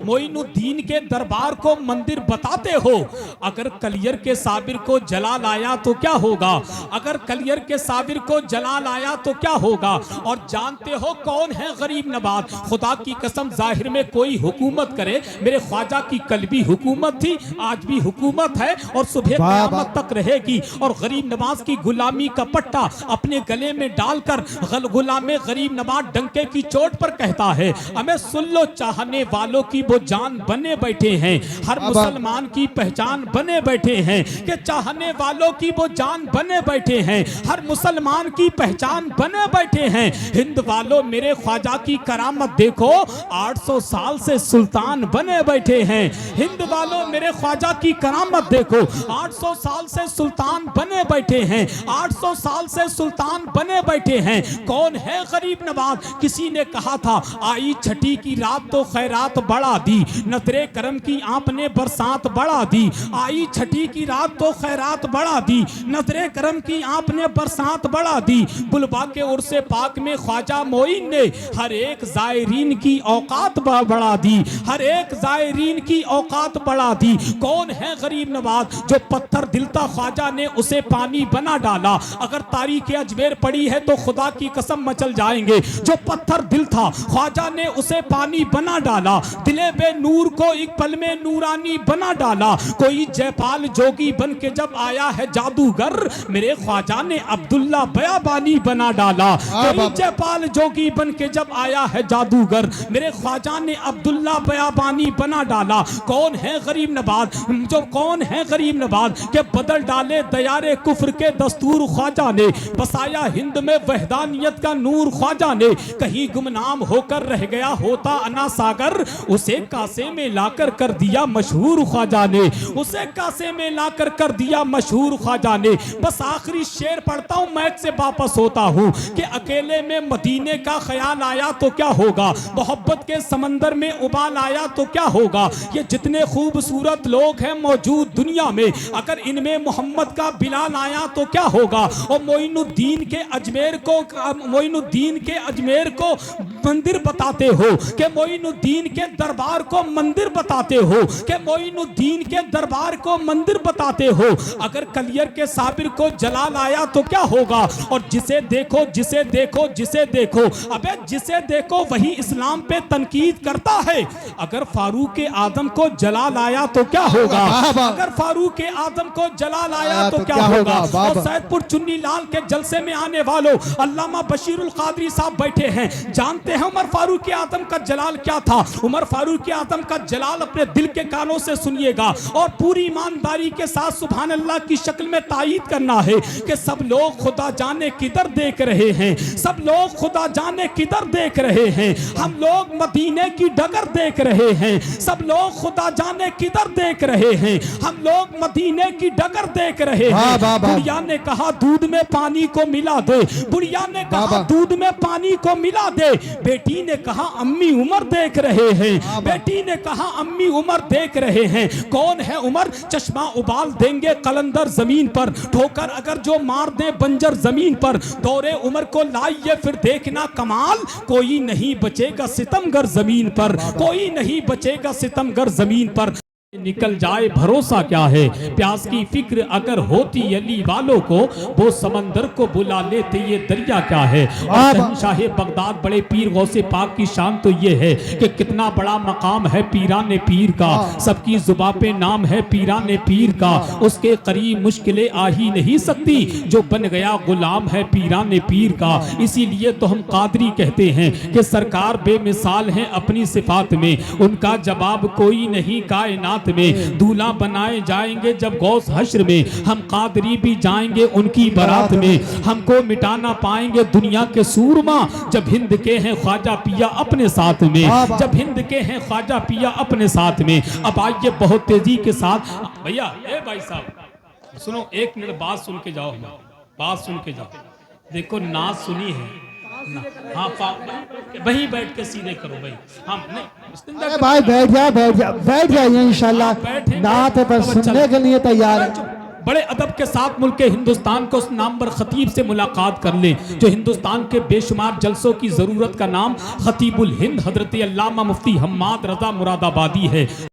मोइनुद्दीन के दरबार को मंदिर बताते हो। अगर कलियर के साबिर को जला लाया तो क्या होगा, अगर कलियर के साबिर को जला लाया तो क्या होगा। और जानते हो कौन है गरीब नवाज। खुदा की कसम जाहिर में कोई हुकूमत करे, मेरे ख्वाजा की कल भी हुकूमत थी, आज भी हुकूमत है और सुबह क़यामत तक रहेगी। और गरीब नवाज की गुलामी का पट्टा अपने गले में डालकर गुलाम गरीब नवाज डंके की चोट पर कहता है, हमें सुन लो चाहने वालों की वो जान बने बैठे हैं, हर मुसलमान की पहचान बने बैठे हैं। कि चाहने वालों की वो जान बने बैठे हैं, हर मुसलमान की पहचान बने बैठे हैं। हिंद वालों मेरे ख्वाजा की करामत देखो, 800 साल से सुल्तान बने बैठे हैं। हिंद वालों मेरे ख्वाजा की करामत देखो, 800 साल से सुल्तान बने बैठे हैं, 800 साल से सुल्तान बने बैठे हैं। कौन है गरीब नवाज। किसी ने कहा था आई छठी की रात तो खैरात बढ़ा दी, नजरे करम की आपने बरसात बढ़ा दी। आई छठी की रात तो खैरात बढ़ा दी, नजरे करम की आपने बरसात बढ़ा दी। बुलबा के उर्से पाक में ख्वाजा मोइन ने हर एक जायरीन की औकात बढ़ा दी, हर एक जायरीन की औकात बढ़ा दी। कौन है गरीब नवाज जो पत्थर दिल था ख्वाजा ने उसे पानी बना डाला। अगर तारीख अजमेर पड़ी है तो खुदा की कसम मचल जाएंगे। जो पत्थर दिल था ख्वाजा ने उसे पानी बना डाला, दिले बे नूर को एक पल में नूरानी बना डाला। कोई जयपाल जोगी बन के जब आया है जादूगर, मेरे ख्वाजा ने अब्दुल्ला बयाबानी बना डाला। कोई जयपाल जोगी बन के जब आया है जादूगर, मेरे ख्वाजा ने अब्दुल्ला बयाबानी बना डाला। कौन है गरीब नवाज जो, कौन है गरीब नवाज के बदल डाले दयारे कुफ्र के दस्तूर ख्वाजा ने, बसाया हिंद में वहदानियत का नूर ख्वाजा ने। कहीं गुमनाम होकर रह गया होता अना सागर, उसे कासे में लाकर कर दिया मशहूर ख्वाजा ने, उसे कासे में लाकर कर दिया मशहूर ख्वाजा ने। बस आखिरी शेर पढ़ता हूं, मैच से वापस होता हूं कि अकेले में मदीने का ख्याल आया तो क्या होगा, मोहब्बत के समंदर में उबाल आया तो क्या होगा। ये जितने खूबसूरत लोग हैं मौजूद दुनिया में, अगर इनमें मोहम्मद का बिलाल आया तो क्या होगा। और मोइनुद्दीन के अजमेर को, मोइनुद्दीन के अजमेर को मंदिर बताते हो, कि मोइनुद्दीन के दरबार को मंदिर बताते हो, कि मोइनुद्दीन के दरबार को मंदिर बताते हो। अगर कलियर के साबिर को जला लाया तो क्या होगा। और जिसे देखो जिसे देखो जिसे देखो, अबे जिसे देखो वही इस्लाम पे तनकीद करता है। अगर फारूक आदम को जला लाया तो क्या होगा, अगर फारूक आदम को जला लाया तो क्या होगा। और सैदपुर चुन्नी लाल के जलसे में आने वालों अल्लामा बशीरुल कादरी साहब बैठे हैं, जानते हैं उमर फारूक आदम का जलाल क्या था। उमर फारूक आदम का जलाल अपने दिल के कानों से सुनिएगा और पूरी ईमानदारी के साथ सुभान अल्लाह की शक्ल में तायीद करना है कि सब लोग खुदा जाने किधर देख रहे हैं, सब लोग खुदा जाने किधर देख रहे हैं। हम लोग मदीने की डगर देख रहे हैं, सब लोग खुदा जाने किधर देख रहे हैं। हम लोग मदीने की डगर देख रहे हैं। बुढ़िया ने कहा दूध में पानी को मिला दे, बुढ़िया ने कहा दूध में पानी को मिला दे। बेटी ने कहा अम्मी उमर देख रहे हैं, बेटी ने कहा अम्मी उमर देख रहे हैं। कौन है उमर, चश्मा उबाल देंगे कलंदर जमीन पर, ठोकर अगर जो मार दे बंजर जमीन पर। दौरे उमर को लाइए फिर देखना कमाल, कोई नहीं बचेगा सितमगर जमीन पर, कोई नहीं बचेगा सितमगर जमीन पर। निकल जाए भरोसा क्या है, प्यास की फिक्र अगर होती अली वालों को, वो समंदर को बुला लेते ये दरिया क्या है। और शहंशाह बगदाद बड़े पीर गौसे पाक की शान तो ये है कि कितना बड़ा मकाम है पीराने पीर का, सबकी जुबां पे नाम है पीराने पीर का। उसके करीब मुश्किलें आ ही नहीं सकती, जो बन गया गुलाम है पीराने पीर का। इसीलिए तो हम कादरी कहते हैं कि सरकार बेमिसाल हैं अपनी सिफात में, उनका जवाब कोई नहीं कायनात में। दूल्हा बनाए जाएंगे जब गौस हश्र में, हम कादरी भी जाएंगे उनकी बारात में। हमको मिटा ना पाएंगे दुनिया के सूरमा, जब हिंद के हैं ख्वाजा पिया अपने साथ में, जब हिंद के हैं ख्वाजा पिया अपने साथ में। अब आइए बहुत तेजी के साथ भैया, ए भाई साहब सुनो, एक मिनट बात सुन के जाओ, बात सुन के जाओ। देखो नाज सुनी है ना, हाँ वहीं बैठ के सीधे करो भाई। हम नहीं भाई बैठ जा इंशाल्लाह, नात पर सुनने के लिए तैयार है। बड़े अदब के साथ मुल्क हिंदुस्तान को उस नाम पर खतीब से मुलाकात कर लें जो हिंदुस्तान के बेशुमार जलसों की जरूरत का नाम खतीबुल हिंद हजरत अल्लामा मुफ्ती हम्माद रजा मुरादाबादी है।